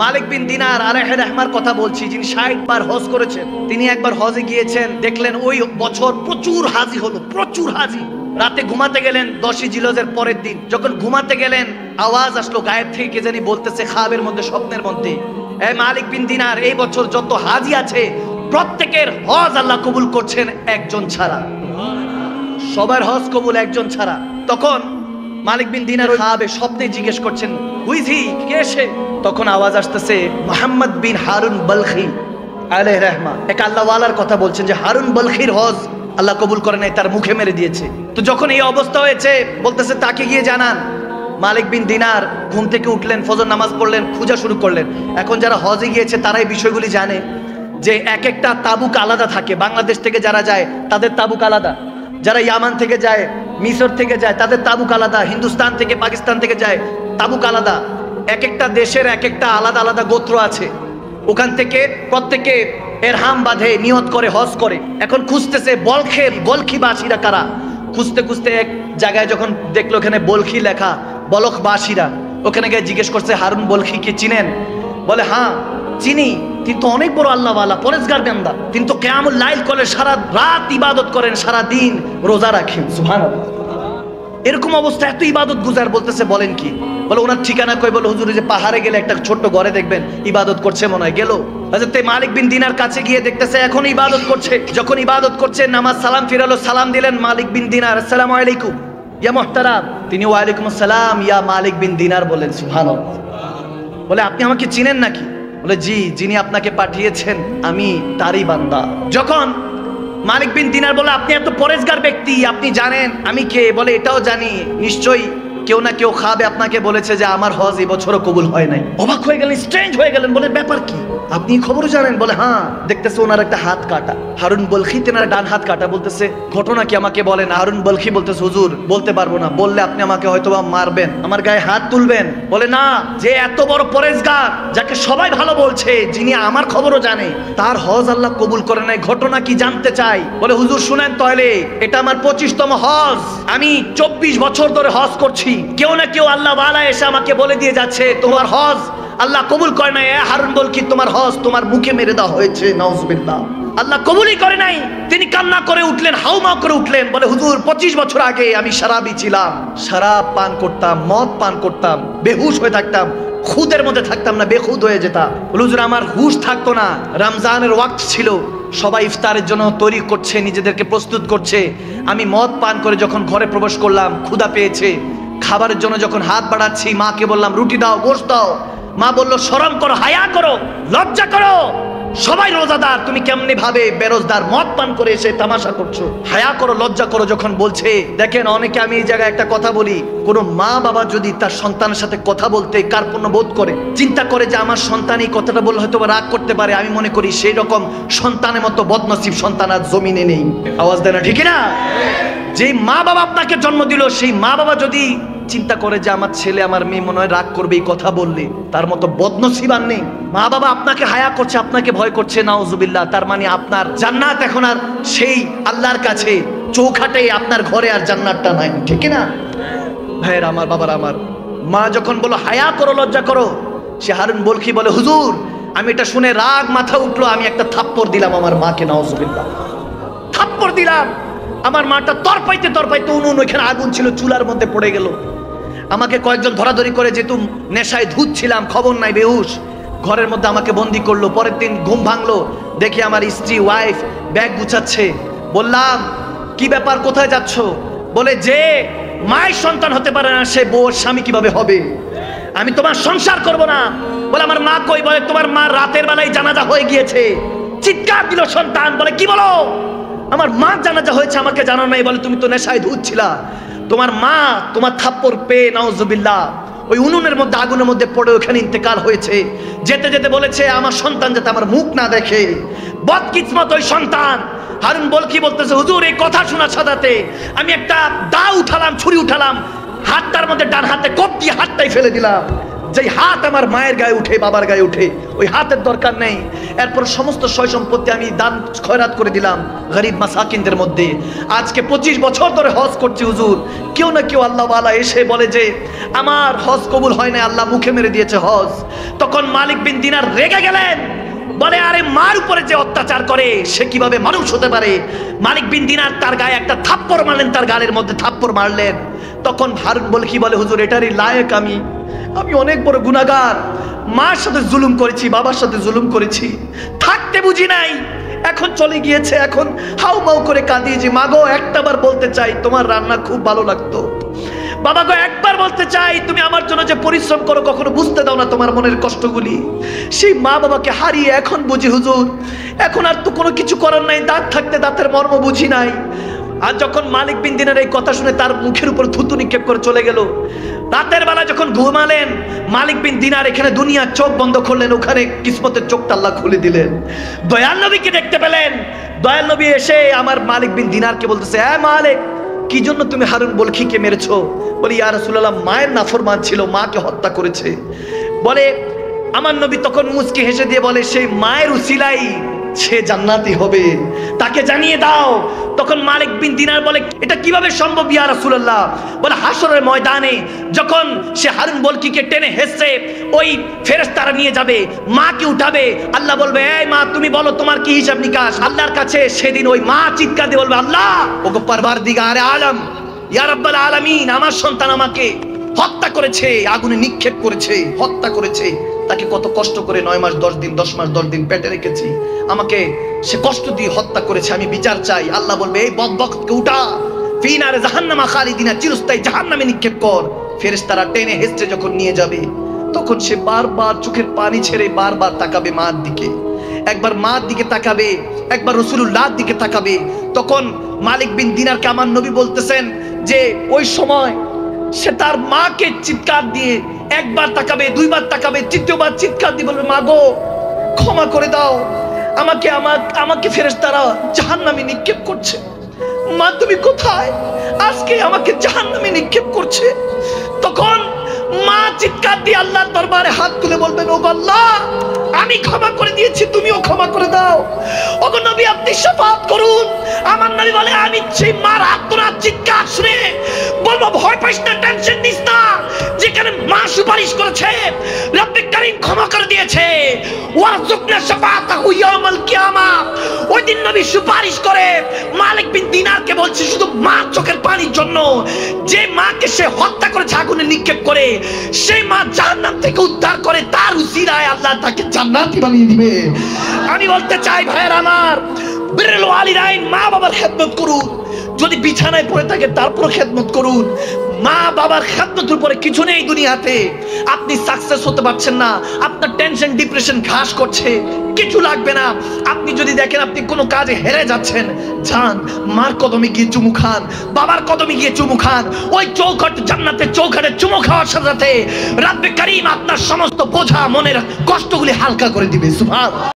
মালিক বিন দিনার আলাইহি রাহমার কথা বলছি, যিনি 60 বার হজ করেছেন। তিনি একবার হজে গিয়েছেন, দেখলেন ওই বছর প্রচুর হাজি হলো, প্রচুর হাজি। রাতে ঘুমাতে গেলেন 10ই জিলহজের পরের দিন। যখন ঘুমাতে গেলেন আওয়াজ আসলো গায়েব থেকে, কে জানি বলতেছে খাবের মধ্যে, স্বপ্নের মধ্যে, এই মালিক বিন দিনার, এই বছর যত হাজি আছে প্রত্যেকের হজ আল্লাহ কবুল করছেন একজন ছাড়া। সবার হজ কবুল, একজন ছাড়া। তখন মালিক বিন দিনার খাবে স্বপ্নে জিজ্ঞেস করছেন, হুইজি, কে সে? তখন আওয়াজ আসতেছে মুহাম্মদ বিন হারুন বলখি আলাইহির রাহমা, এক আল্লাহওয়ালার কথা বলছেন যে হারুন বলখির হজ আল্লাহ কবুল করে নাই, তার মুখে মেরে দিয়েছে। তো যখন এই অবস্থা হয়েছে, বলতেছে তাকে গিয়ে জানান। মালিক বিন দিনার ঘুম থেকে উঠলেন, ফজর নামাজ পড়লেন, খোঁজা শুরু করলেন। এখন যারা হজে গিয়েছে তারা এই বিষয়গুলি জানে যে এক একটা তাবুক আলাদা থাকে। বাংলাদেশ থেকে যারা যায় তাদের তাবুক আলাদা, যারা ইয়ামান থেকে যায়, মিশর থেকে যায়, তাদের তাবুক আলাদা, হিন্দুস্তান থেকে পাকিস্তান থেকে যায় তাবুক আলাদা। এক একটা দেশের এক একটা আলাদা আলাদা গোত্র আছে। ওখান থেকে প্রত্যেকে এরহাম বাঁধে, নিয়ত করে, হজ করে। এখন খুঁজতেছে বলখিবাসীরা কারা। খুঁজতে খুঁজতে এক জায়গায় যখন দেখলো ওখানে বলখি লেখা, বলখবাসীরা, ওখানে গিয়ে জিজ্ঞেস করছে হারুন বলখি কি চিনেন? বলে হ্যাঁ চিনি, তিনি তো অনেক বড় আল্লাহওয়ালা, পরেজগার বান্দা, তিনি তো কিয়ামুল লাইল করে সারা রাত ইবাদত করেন, সারা দিন রোজা রাখেন। সুবহানাল্লাহ। এরকম অবস্থা, এত ইবাদত গুজার। বলতেছে বলেন কি? বলে ওনার ঠিকানা কই? বলে হুজুর যে পাহাড়ে গেলে একটা ছোট্ট ঘরে দেখবেন ইবাদত করছে, মনে হয়। গেল হযরত মালিক বিন দিনার কাছে গিয়ে দেখতেছে এখন ইবাদত করছে। যখন ইবাদত করছে, নামাজ সালাম ফিরালো, সালাম দিলেন মালিক বিন দিনার, আসসালামু আলাইকুম ইয়া মুহতারাম। তিনি ওয়ালাইকুম আসসালাম ইয়া মালিক বিন দিনার বলেন। সুবহানাল্লাহ। বলে আপনি আমাকে চিনেন নাকি? বলে জি, যিনি আপনাকে পাঠিয়েছেন আমি তারই বান্দা। যখন মালিক বিন দিনার বলে আপনি এত পরেজগার ব্যক্তি, আপনি জানেন আমি কে? বলে এটাও জানি, নিশ্চয়ই কেউ না কেউ খাবে আপনাকে বলেছে যে আমার হজ এই বছরও কবুল হয় নাই। অবাক হয়ে গেলেন, স্ট্রেঞ্জ হয়ে গেলেন। বলে ব্যাপার কি? আপনি খবরও জানেন? বলে হ্যাঁ। দেখতেছে ওনার একটা হাত কাটা, হারুন বলখি তেনার ডান হাত কাটা। বলতেছে ঘটনা কি আমাকে বলেন। হারুন বলখি বলতেছে হুজুর বলতে পারবো না, বললে আপনি আমাকে হয়তোবা মারবেন, আমার গায়ে হাত তুলবেন। বলে না, যে এত বড় পরেজগার, যাকে সবাই ভালো বলছে, যিনি আমার খবরও জানে, তার হজ আল্লাহ কবুল করে নাই, ঘটনা কি জানতে চাই। বলে হুজুর শুনেন তাহলে, এটা আমার 25তম হজ, আমি 24 বছর ধরে হজ করছি। কেউ না কেউ আল্লাহ ওয়ালা এসে আমাকে বলে দিয়ে যাচ্ছে তোমার হজ আল্লাহ কবুল করে নাই। হারুন বলখি তোমার হজ তোমার মুখে মেরে দেওয়া হয়েছে, নাউজুবিল্লাহ, আল্লাহ কবুলই করে নাই। তিনি কান্না করে উঠলেন, হাউমাউ করে উঠলেন। বলে হুজুর 25 বছর আগে আমি শরাবী ছিলাম, শরাব পান করতাম, মদ পান করতাম, বেহুশ হয়ে থাকতাম, খুদের মধ্যে থাকতাম না, বেখুদ হয়ে যেতাম। বলে হুজুর আমার হুশ থাকতো না, রমজানের ওয়াক্ত ছিল, সবাই ইফতারের জন্য তৈরি করছে, নিজেদেরকে প্রস্তুত করছে। আমি মদ পান করে যখন ঘরে প্রবেশ করলাম, ক্ষুধা পেয়েছে, খাবারের জন্য যখন হাত বাড়াচ্ছি, মাকে বললাম রুটি দাও, গোশত দাও। মা বলল শরম করো, হায়া করো, লজ্জা করো, সবাই রোজাদার, তুমি কেমনি ভাবে বেরোজদার মদ পান করে এসে তামাশা করছো, হায়া করো, লজ্জা করো। যখন বলছে, দেখেন অনেকে, আমি এই জায়গায় একটা কথা বলি, কোন মা বাবা যদি তার সন্তানের সাথে কথা বলতে কার্পণ্য বোধ করে, চিন্তা করে যে আমার সন্তান এই কথাটা বললে হয়তো রাগ করতে পারে, আমি মনে করি সেই রকম সন্তানের মতো বদনসিব সন্তান আর জমিনে নেই। আওয়াজ দেয় না? ঠিক না? যে মা বাবা আপনাকে জন্ম দিল, সেই মা বাবা যদি চিন্তা করে যে আমার ছেলে আমার মেয়ে মনে হয় রাগ করবে এই কথা বললে, তার মতো বদনসিব আর নেই। মা বাবা আপনাকে হায়া করছে, আপনাকে ভয় করছে, নাউজুবিল্লাহ, তার মানে আপনার জান্নাত এখন আর সেই আল্লাহর কাছে চৌখাটে, আপনার ঘরে আর জান্নাতটা নাই। ঠিক না ভাইয়ের আমার, বাবার আমার? মা যখন বলো হায়া করো, লজ্জা করো, সে হারুন বলখি বলে হুজুর আমি এটা শুনে রাগ মাথা উঠলো, আমি একটা থাপ্পড় দিলাম আমার মাকে, নাউজুবিল্লাহ, থাপ্পড় দিলাম। আমার মাটা তরপাইতে তরপাইতে উনুন, ওইখানে আগুন ছিল, চুলার মধ্যে পড়ে গেল। আমাকে কয়েকজন ধরাধরি করে, যেহেতু নেশায় ধুত ছিলাম, খবর নাই, বেহুশ, ঘরের মধ্যে আমাকে বন্দি করলো। পরের দিন ঘুম ভাঙলো, দেখি আমার স্ত্রী ওয়াইফ ব্যাগ গুছাচ্ছে। বললাম কি ব্যাপার, কোথায় যাচ্ছ? বলে যে মায়ের সন্তান হতে পারে না, সে বউর স্বামী কিভাবে হবে? আমি তোমার সংসার করব না। বলে আমার মা কই? বলে তোমার মা রাতের বেলায় জানাজা হয়ে গিয়েছে। চিৎকার দিল সন্তান। বলে কি বলো? আমার মা জানাজা হয়েছে, আমাকে জানানো নাই। বলে তুমি তো নেশায় ধুত ছিলা, তোমার মা তোমার থাপ্পড় পেয়ে নাউজুবিল্লাহ ওই উনুনের মধ্যে, আগুনের মধ্যে পড়ে ওখানে ইন্তেকাল হয়েছে। যেতে যেতে বলেছে আমার সন্তান যাতে আমার মুখ না দেখে। বদকিসমত ওই সন্তান। হারুন বলখি বলতেছে হুজুর এই কথা শোনার সাথে আমি একটা দা উঠালাম, ছুরি উঠালাম, হাতটার মধ্যে ডান হাতে কোপ দিয়ে হাতটাই ফেলে দিলাম। যেই হাত আমার মায়ের গায়ে উঠে, বাবার গায়ে উঠে, ওই হাতের দরকার নেই। এরপর সমস্ত সয় সম্পত্তি আমি দান খয়রাত করে দিলাম গরিব মাসাকিনদের মধ্যে। আজকে 25 বছর ধরে হজ করছি হুজুর, কেউ না কেউ আল্লাহওয়ালা এসে বলে যে আমার হজ কবুল হয় না, আল্লাহ মুখে মেরে দিয়েছে হজ। তখন মালিক বিন দিনার রেগে গেলেন, বলে আরে মার উপরে যে অত্যাচার করে সে কিভাবে মানুষ হতে পারে। মালিক বিন দিনার তার গায়ে একটা থাপ্পড় মারলেন, তার গালের মধ্যে থাপ্পড় মারলেন। তখন হারুন বলে কি বলে হুজুর এটারই লায়েক আমি অনেক বড় গুনাহগার, মার সাথে জুলুম করেছি, বাবার সাথে জুলুম করেছি, থাকতে বুঝি নাই, এখন চলে গিয়েছে, এখন হাউ মাউ করে কাঁদিয়েছি। মাগো একটাবার বলতে চাই তোমার রান্না খুব ভালো লাগতো, বাবা গো একবার বলতে চাই তুমি আমার জন্য যে পরিশ্রম করো কখনো বুঝতে দাও না তোমার মনের কষ্টগুলি। সেই মা বাবাকে হারিয়ে এখন বুঝি হুজুর, এখন আর তো কোনো কিছু করার নাই, দাঁত থাকতে দাঁতের মর্ম বুঝি নাই। আর যখন মালিক বিন দিনার এই কথা শুনে তার মুখের উপর থুতু নিক্ষেপ করে চলে গেল। রাতের বেলা যখন ঘুমালেন মালিক বিন দিনার এখানে দুনিয়ার চোখ বন্ধ করলেন, ওখানে কিসমতের চোখটা আল্লাহ খুলে দিলেন। দয়াল নবীকে দেখতে পেলেন। দয়াল নবী এসে আমার মালিক বিন দিনারকে বলতেছে, হ্যাঁ মালিক, কি জন্য তুমি হারুন বলখিকে মেরেছো? বলি ইয়া রাসূলুল্লাহ, মায়ের নাফরমান ছিল, মাকে হত্যা করেছে। বলে আমার নবী তখন মুচকি হেসে দিয়ে বলে, সেই মায়ের উসিলাই সে জান্নাতি হবে, তাকে জানিয়ে দাও। তখন মালিক বিন দিনার বলে এটা কিভাবে সম্ভব ইয়া রাসূলুল্লাহ? বলে হাসরের ময়দানে যখন সে হারুন বলখিকে টেনে হেসে ওই ফেরেশতারা নিয়ে যাবে, মাকে উঠাবে, আল্লাহ বলবে এই মা তুমি বলো তোমার কি হিসাব নিকাশ। আল্লাহর কাছে সেদিন ওই মা চিৎকার দিয়ে বলবে, আল্লাহ ওগো পরওয়ারদিগারে আলম, ইয়া রাব্বাল আলামিন, আমার সন্তান আমাকে হত্যা করেছে, আগুনে নিক্ষেপ করেছে, হত্যা করেছে, তাকে কত কষ্ট করে 9 মাস 10 দিন 10 মাস 10 দিন পেটে রেখেছি, আমাকে সে কষ্ট দিয়ে হত্যা করেছে, আমি বিচার চাই। আল্লাহ বলবে এই বদবখতকে উঠা, ফিনারে জাহান্নামা খালিদিনা, চিরস্থায়ী জাহান্নামে নিক্ষেপ কর। ফেরেশতারা টেনে হেসে যখন নিয়ে যাবে তখন সে বারবার চোখের পানি ছেড়ে বারবার তাকাবে মার দিকে, একবার মার দিকে তাকাবে, একবার রাসূলুল্লাহর দিকে তাকাবে। তখন মালিক বিন দিনারকে আমার নবী বলতেছেন যে ওই সময় সে তার মাকে চিৎকার দিয়ে একবার তাকাবে, দুইবার তাকাবে, তৃতীয়বার চিৎকার দিয়ে বলবে, মা গো ক্ষমা করে দাও আমাকে, আমাকে ফেরেশতারা জাহান্নামে নিক্ষেপ করছে। মা তুমি কোথায়? আজকে আমাকে জাহান্নামে নিক্ষেপ করছে। তখন মা চিৎকার দিয়ে আল্লাহর দরবারে হাত তুলে বলবেন, ওগো আল্লাহ আমি ক্ষমা করে দিয়েছি, তুমিও ক্ষমা করে দাও। ওগো নবী আপনি শাফাআত করুন। আমার নবী বলে আমি সেই মার আর্তনাদ চিৎকার শুনে বলবো, ভয় পাইস না, টেনশন নিস না, যেখানে মা সুপারিশ করেছে রব্বে কারীম ক্ষমা করে দিয়েছে, ওয়ারযুকনা শাফাআতাহু ইয়াউমাল কিয়ামা। ওই দিন নবী সুপারিশ করে মালিক বিন দিনারকে বলছে শুধু মার চোখের পানির জন্য, যে মাকে সে হত্যা করেছে আগুনে নিক্ষেপ করে, সেই মা জাহান্নাম থেকে উদ্ধার করে, তার উসিলায় আল্লাহ তাকে জান্নাতি বানিয়ে দিবে। আমি বলতে চাই ভাইয়ের আমার, বিররুল ওয়ালিদাইন, মা বাবার খেদমত করুন, যদি বিছানায় পড়ে থাকে তারপর খেদমত করুন। মা বাবার খেদমতের উপরে কিছু নেই দুনিয়াতে। আপনি সাকসেস হতে পারছেন না, আপনার টেনশন ডিপ্রেশন ঘাস করছে, কিছু লাগবে না। আপনি যদি দেখেন আপনি কোনো কাজে হেরে যাচ্ছেন, যান মার কদমে গিয়ে চুমু খান, বাবার কদমে গিয়ে চুমু খান। ওই চৌখট জান্নাতের চৌখটে চুমু খাওয়ার সাথে সাথে রব্বে কারীম আপনার সমস্ত বোঝা মনের কষ্টগুলি হালকা করে দিবে। সুবহান।